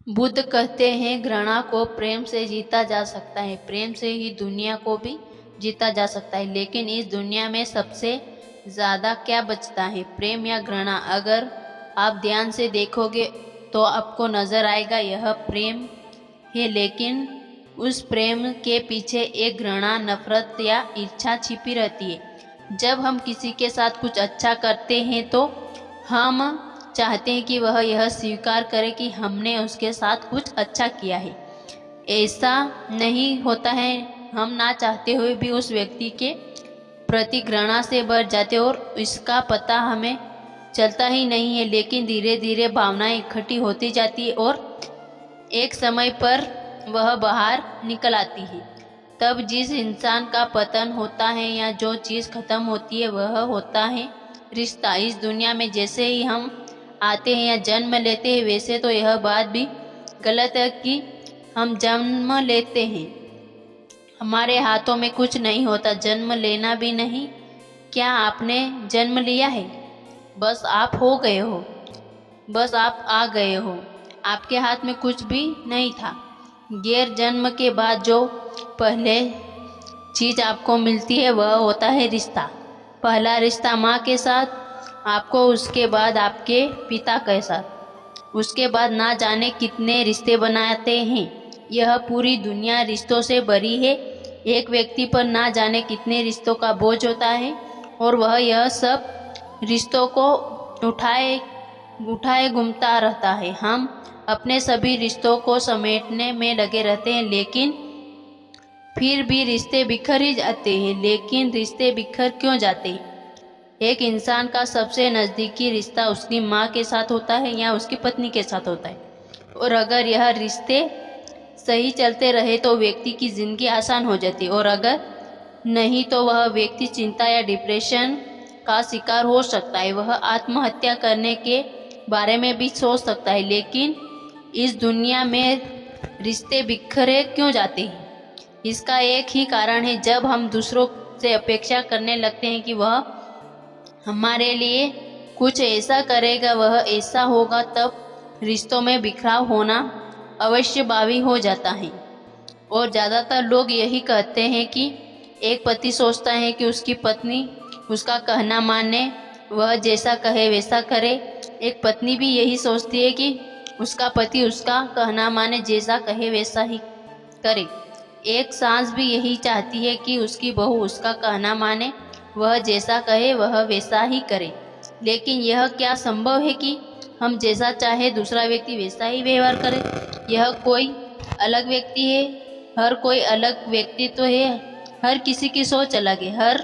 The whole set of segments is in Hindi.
बुद्ध कहते हैं घृणा को प्रेम से जीता जा सकता है, प्रेम से ही दुनिया को भी जीता जा सकता है। लेकिन इस दुनिया में सबसे ज़्यादा क्या बचता है, प्रेम या घृणा? अगर आप ध्यान से देखोगे तो आपको नज़र आएगा यह प्रेम है, लेकिन उस प्रेम के पीछे एक घृणा, नफरत या इच्छा छिपी रहती है। जब हम किसी के साथ कुछ अच्छा करते हैं तो हम चाहते हैं कि वह यह स्वीकार करे कि हमने उसके साथ कुछ अच्छा किया है। ऐसा नहीं होता है, हम ना चाहते हुए भी उस व्यक्ति के प्रति घृणा से भर जाते और इसका पता हमें चलता ही नहीं है। लेकिन धीरे धीरे भावनाएं इकट्ठी होती जाती है और एक समय पर वह बाहर निकल आती है। तब जिस इंसान का पतन होता है या जो चीज़ खत्म होती है वह होता है रिश्ता। इस दुनिया में जैसे ही हम आते हैं या जन्म लेते हैं, वैसे तो यह बात भी गलत है कि हम जन्म लेते हैं, हमारे हाथों में कुछ नहीं होता, जन्म लेना भी नहीं। क्या आपने जन्म लिया है? बस आप हो गए हो, बस आप आ गए हो, आपके हाथ में कुछ भी नहीं था। गैर जन्म के बाद जो पहले चीज़ आपको मिलती है वह होता है रिश्ता। पहला रिश्ता माँ के साथ आपको, उसके बाद आपके पिता के साथ, उसके बाद ना जाने कितने रिश्ते बनाते हैं। यह पूरी दुनिया रिश्तों से भरी है। एक व्यक्ति पर ना जाने कितने रिश्तों का बोझ होता है और वह यह सब रिश्तों को उठाए उठाए घूमता रहता है। हम अपने सभी रिश्तों को समेटने में लगे रहते हैं, लेकिन फिर भी रिश्ते बिखर ही जाते हैं। लेकिन रिश्ते बिखर क्यों जाते हैं? एक इंसान का सबसे नज़दीकी रिश्ता उसकी माँ के साथ होता है या उसकी पत्नी के साथ होता है, और अगर यह रिश्ते सही चलते रहे तो व्यक्ति की ज़िंदगी आसान हो जाती है, और अगर नहीं तो वह व्यक्ति चिंता या डिप्रेशन का शिकार हो सकता है। वह आत्महत्या करने के बारे में भी सोच सकता है। लेकिन इस दुनिया में रिश्ते बिखरे क्यों जाते हैं? इसका एक ही कारण है, जब हम दूसरों से अपेक्षा करने लगते हैं कि वह हमारे लिए कुछ ऐसा करेगा, वह ऐसा होगा, तब रिश्तों में बिखराव होना अवश्यभावी हो जाता है। और ज़्यादातर लोग यही कहते हैं कि एक पति सोचता है कि उसकी पत्नी उसका कहना माने, वह जैसा कहे वैसा करे। एक पत्नी भी यही सोचती है कि उसका पति उसका कहना माने, जैसा कहे वैसा ही करे। एक सास भी यही चाहती है कि उसकी बहू उसका कहना माने, वह जैसा कहे वह वैसा ही करे। लेकिन यह क्या संभव है कि हम जैसा चाहे दूसरा व्यक्ति वैसा ही व्यवहार करे? यह कोई अलग व्यक्ति है, हर कोई अलग व्यक्तित्व है, हर किसी की सोच अलग है, हर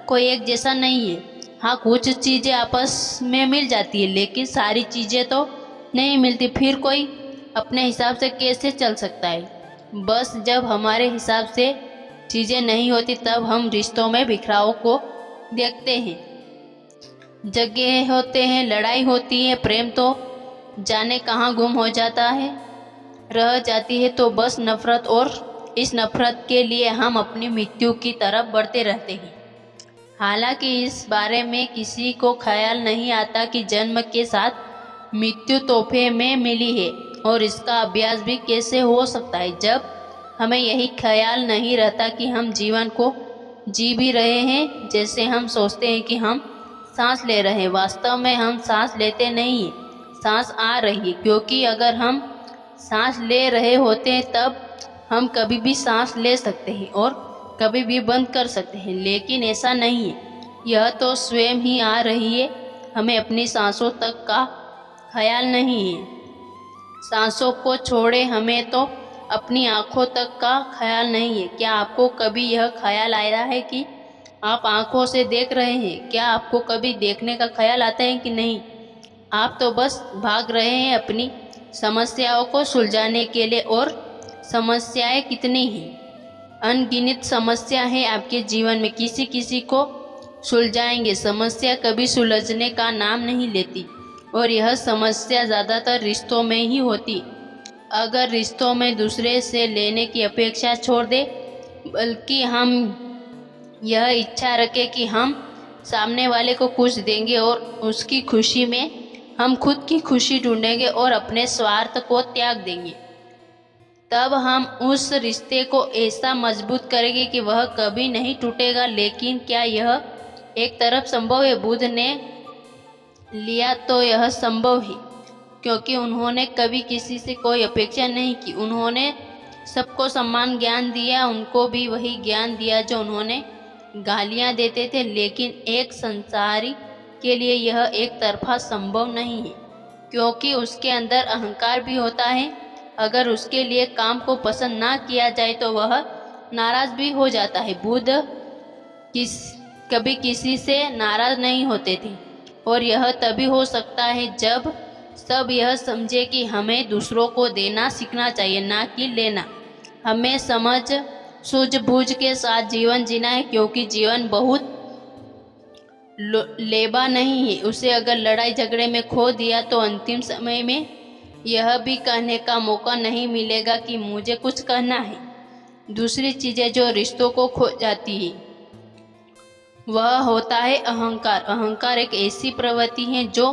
कोई एक जैसा नहीं है। हाँ, कुछ चीज़ें आपस में मिल जाती है, लेकिन सारी चीज़ें तो नहीं मिलती। फिर कोई अपने हिसाब से कैसे चल सकता है? बस जब हमारे हिसाब से चीज़ें नहीं होती तब हम रिश्तों में बिखराव को देखते हैं। जगह होते हैं, लड़ाई होती है, प्रेम तो जाने कहाँ गुम हो जाता है, रह जाती है तो बस नफरत, और इस नफरत के लिए हम अपनी मृत्यु की तरफ बढ़ते रहते हैं। हालांकि इस बारे में किसी को ख्याल नहीं आता कि जन्म के साथ मृत्यु तोहफे में मिली है, और इसका अभ्यास भी कैसे हो सकता है जब हमें यही ख्याल नहीं रहता कि हम जीवन को जी भी रहे हैं। जैसे हम सोचते हैं कि हम सांस ले रहे हैं, वास्तव में हम सांस लेते नहीं हैं, सांस आ रही है। क्योंकि अगर हम सांस ले रहे होते हैं तब हम कभी भी सांस ले सकते हैं और कभी भी बंद कर सकते हैं, लेकिन ऐसा नहीं है। यह तो स्वयं ही आ रही है, हमें अपनी सांसों तक का ख्याल नहीं है। सांसों को छोड़े हमें तो अपनी आँखों तक का ख्याल नहीं है। क्या आपको कभी यह ख्याल आया है कि आप आँखों से देख रहे हैं? क्या आपको कभी देखने का ख्याल आता है कि नहीं? आप तो बस भाग रहे हैं अपनी समस्याओं को सुलझाने के लिए, और समस्याएं कितनी हैं, अनगिनत समस्या है आपके जीवन में। किसी किसी को सुलझाएंगे, समस्या कभी सुलझने का नाम नहीं लेती, और यह समस्या ज़्यादातर रिश्तों में ही होती। अगर रिश्तों में दूसरे से लेने की अपेक्षा छोड़ दे, बल्कि हम यह इच्छा रखें कि हम सामने वाले को कुछ देंगे और उसकी खुशी में हम खुद की खुशी ढूंढेंगे और अपने स्वार्थ को त्याग देंगे। तब हम उस रिश्ते को ऐसा मजबूत करेंगे कि वह कभी नहीं टूटेगा। लेकिन क्या यह एक तरफ संभव है? बुद्ध ने लिया तो यह संभव है, क्योंकि उन्होंने कभी किसी से कोई अपेक्षा नहीं की। उन्होंने सबको समान ज्ञान दिया, उनको भी वही ज्ञान दिया जो उन्होंने गालियां देते थे। लेकिन एक संसारी के लिए यह एक तरफा संभव नहीं है, क्योंकि उसके अंदर अहंकार भी होता है। अगर उसके लिए काम को पसंद ना किया जाए तो वह नाराज भी हो जाता है। बुद्ध कभी किसी से नाराज नहीं होते थे, और यह तभी हो सकता है जब सब यह समझे कि हमें दूसरों को देना सीखना चाहिए, ना कि लेना। हमें समझ सूझबूझ के साथ जीवन जीना है, क्योंकि जीवन बहुत लेबा नहीं है। उसे अगर लड़ाई झगड़े में खो दिया तो अंतिम समय में यह भी कहने का मौका नहीं मिलेगा कि मुझे कुछ कहना है। दूसरी चीजें जो रिश्तों को खो जाती है वह होता है अहंकार। अहंकार एक ऐसी प्रवृत्ति है जो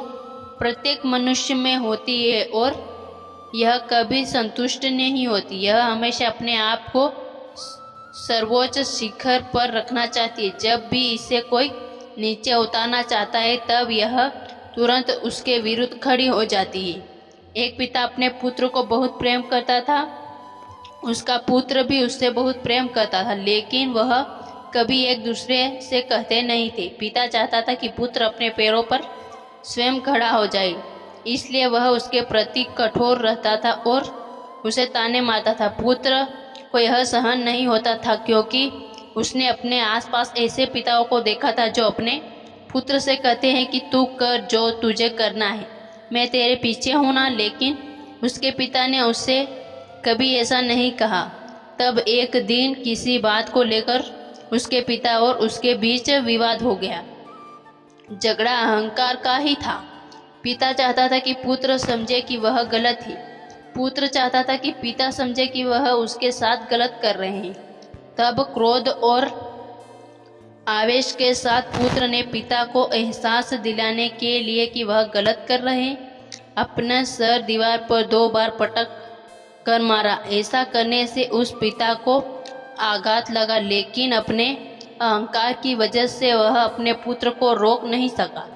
प्रत्येक मनुष्य में होती है, और यह कभी संतुष्ट नहीं होती। यह हमेशा अपने आप को सर्वोच्च शिखर पर रखना चाहती है। जब भी इसे कोई नीचे उतारना चाहता है तब यह तुरंत उसके विरुद्ध खड़ी हो जाती है। एक पिता अपने पुत्र को बहुत प्रेम करता था, उसका पुत्र भी उससे बहुत प्रेम करता था, लेकिन वह कभी एक दूसरे से कहते नहीं थे। पिता चाहता था कि पुत्र अपने पैरों पर स्वयं खड़ा हो जाए, इसलिए वह उसके प्रति कठोर रहता था और उसे ताने मारता था। पुत्र को यह सहन नहीं होता था, क्योंकि उसने अपने आसपास ऐसे पिताओं को देखा था जो अपने पुत्र से कहते हैं कि तू कर जो तुझे करना है, मैं तेरे पीछे हूँ ना। लेकिन उसके पिता ने उससे कभी ऐसा नहीं कहा। तब एक दिन किसी बात को लेकर उसके पिता और उसके बीच विवाद हो गया। झगड़ा अहंकार का ही था। पिता चाहता था कि पुत्र समझे कि वह गलत है, पुत्र चाहता था कि पिता समझे कि वह उसके साथ गलत कर रहे हैं। तब क्रोध और आवेश के साथ पुत्र ने पिता को एहसास दिलाने के लिए कि वह गलत कर रहे हैं, अपना सर दीवार पर 2 बार पटक कर मारा। ऐसा करने से उस पिता को आघात लगा, लेकिन अपने अहंकार की वजह से वह अपने पुत्र को रोक नहीं सका,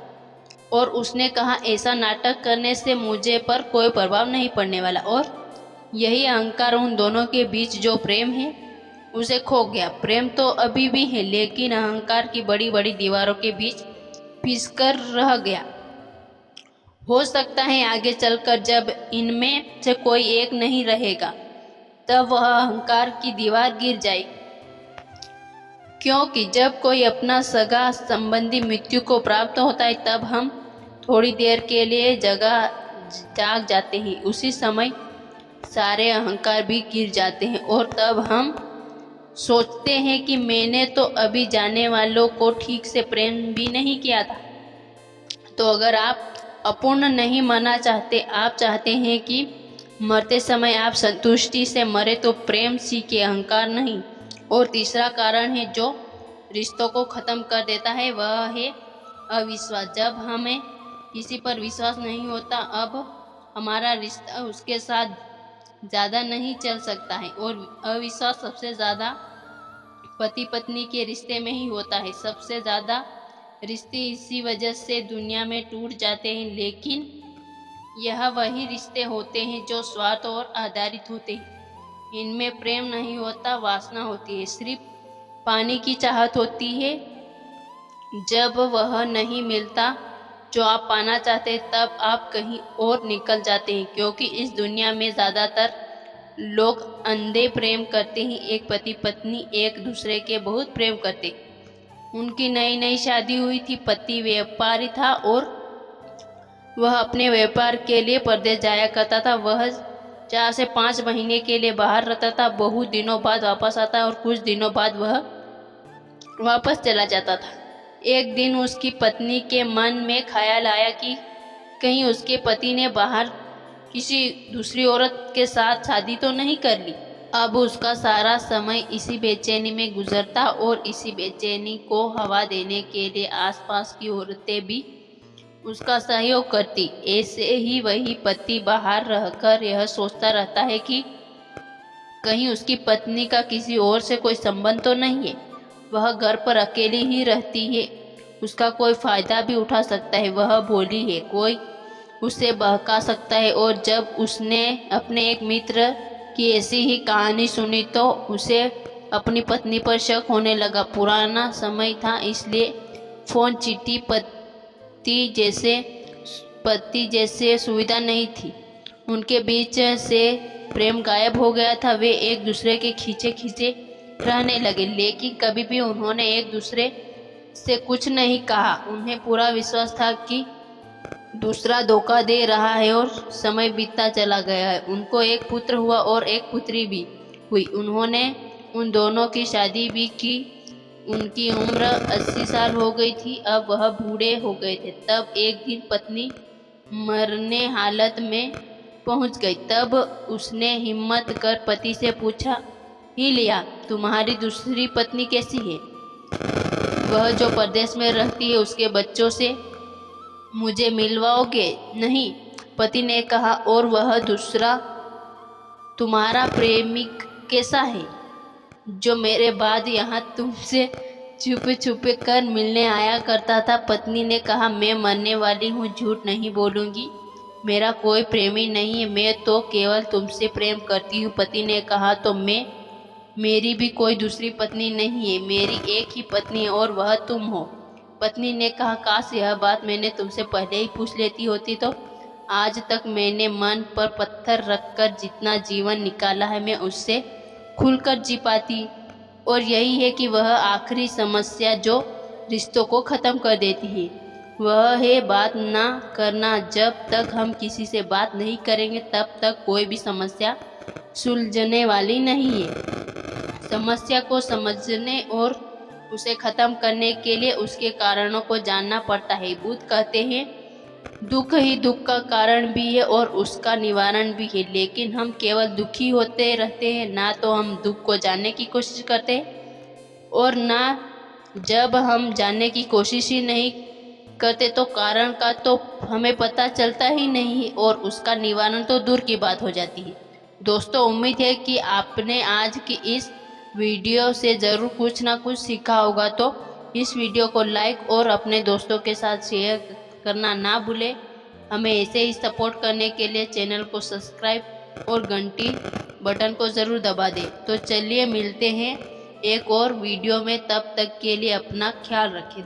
और उसने कहा ऐसा नाटक करने से मुझे पर कोई प्रभाव नहीं पड़ने वाला। और यही अहंकार उन दोनों के बीच जो प्रेम है उसे खो गया। प्रेम तो अभी भी है, लेकिन अहंकार की बड़ी बड़ी दीवारों के बीच पिसकर रह गया। हो सकता है आगे चलकर जब इनमें से कोई एक नहीं रहेगा तब वह अहंकार की दीवार गिर जाए, क्योंकि जब कोई अपना सगा संबंधी मृत्यु को प्राप्त होता है तब हम थोड़ी देर के लिए जाग जाते हैं। उसी समय सारे अहंकार भी गिर जाते हैं, और तब हम सोचते हैं कि मैंने तो अभी जाने वालों को ठीक से प्रेम भी नहीं किया था। तो अगर आप अपूर्ण नहीं मरना चाहते, आप चाहते हैं कि मरते समय आप संतुष्टि से मरे, तो प्रेम सीखे, अहंकार नहीं। और तीसरा कारण है जो रिश्तों को ख़त्म कर देता है, वह है अविश्वास। जब हमें किसी पर विश्वास नहीं होता, अब हमारा रिश्ता उसके साथ ज़्यादा नहीं चल सकता है। और अविश्वास सबसे ज़्यादा पति पत्नी के रिश्ते में ही होता है। सबसे ज़्यादा रिश्ते इसी वजह से दुनिया में टूट जाते हैं, लेकिन यह वही रिश्ते होते हैं जो स्वार्थ और आधारित होते हैं। इनमें प्रेम नहीं होता, वासना होती है, सिर्फ पानी की चाहत होती है। जब वह नहीं मिलता जो आप पाना चाहते तब आप कहीं और निकल जाते हैं, क्योंकि इस दुनिया में ज़्यादातर लोग अंधे प्रेम करते हैं। एक पति पत्नी एक दूसरे के बहुत प्रेम करते। उनकी नई नई शादी हुई थी, पति व्यापारी था और वह अपने व्यापार के लिए परदेश जाया करता था। वह 4 से 5 महीने के लिए बाहर रहता था, बहुत दिनों बाद वापस आता और कुछ दिनों बाद वह वापस चला जाता था। एक दिन उसकी पत्नी के मन में ख्याल आया कि कहीं उसके पति ने बाहर किसी दूसरी औरत के साथ शादी तो नहीं कर ली। अब उसका सारा समय इसी बेचैनी में गुजरता और इसी बेचैनी को हवा देने के लिए आसपास की औरतें भी उसका सहयोग करती। ऐसे ही वही पति बाहर रहकर यह सोचता रहता है कि कहीं उसकी पत्नी का किसी और से कोई संबंध तो नहीं है। वह घर पर अकेली ही रहती है, उसका कोई फायदा भी उठा सकता है। वह भोली है, कोई उसे बहका सकता है। और जब उसने अपने एक मित्र की ऐसी ही कहानी सुनी तो उसे अपनी पत्नी पर शक होने लगा। पुराना समय था, इसलिए फोन, चिट्ठी, पति जैसे सुविधा नहीं थी। उनके बीच से प्रेम गायब हो गया था। वे एक दूसरे के खींचे खींचे रहने लगे, लेकिन कभी भी उन्होंने एक दूसरे से कुछ नहीं कहा। उन्हें पूरा विश्वास था कि दूसरा धोखा दे रहा है। और समय बीतता चला गया है। उनको एक पुत्र हुआ और एक पुत्री भी हुई। उन्होंने उन दोनों की शादी भी की। उनकी उम्र 80 साल हो गई थी। अब वह बूढ़े हो गए थे। तब एक दिन पत्नी मरने हालत में पहुंच गई। तब उसने हिम्मत कर पति से पूछा ही लिया, तुम्हारी दूसरी पत्नी कैसी है? वह जो परदेश में रहती है, उसके बच्चों से मुझे मिलवाओगे? नहीं, पति ने कहा। और वह दूसरा तुम्हारा प्रेमिक कैसा है, जो मेरे बाद यहाँ तुमसे छुपे छुपे कर मिलने आया करता था? पत्नी ने कहा, मैं मरने वाली हूँ, झूठ नहीं बोलूँगी। मेरा कोई प्रेमी नहीं है, मैं तो केवल तुमसे प्रेम करती हूँ। पति ने कहा, तो मेरी भी कोई दूसरी पत्नी नहीं है, मेरी एक ही पत्नी है और वह तुम हो। पत्नी ने कहा, काश यह बात मैंने तुमसे पहले ही पूछ लेती होती तो आज तक मैंने मन पर पत्थर रखकर जितना जीवन निकाला है, मैं उससे खुलकर जी पाती। और यही है कि वह आखिरी समस्या जो रिश्तों को ख़त्म कर देती है, वह है बात ना करना। जब तक हम किसी से बात नहीं करेंगे, तब तक कोई भी समस्या सुलझने वाली नहीं है। समस्या को समझने और उसे ख़त्म करने के लिए उसके कारणों को जानना पड़ता है। बुद्ध कहते हैं, दुख ही दुख का कारण भी है और उसका निवारण भी है। लेकिन हम केवल दुखी होते रहते हैं, ना तो हम दुख को जानने की कोशिश करते हैं और ना जब हम जानने की कोशिश ही नहीं करते तो कारण का तो हमें पता चलता ही नहीं है और उसका निवारण तो दूर की बात हो जाती है। दोस्तों, उम्मीद है कि आपने आज की इस वीडियो से ज़रूर कुछ ना कुछ सीखा होगा। तो इस वीडियो को लाइक और अपने दोस्तों के साथ शेयर करना ना भूलें। हमें ऐसे ही सपोर्ट करने के लिए चैनल को सब्सक्राइब और घंटी बटन को ज़रूर दबा दें। तो चलिए मिलते हैं एक और वीडियो में, तब तक के लिए अपना ख्याल रखें।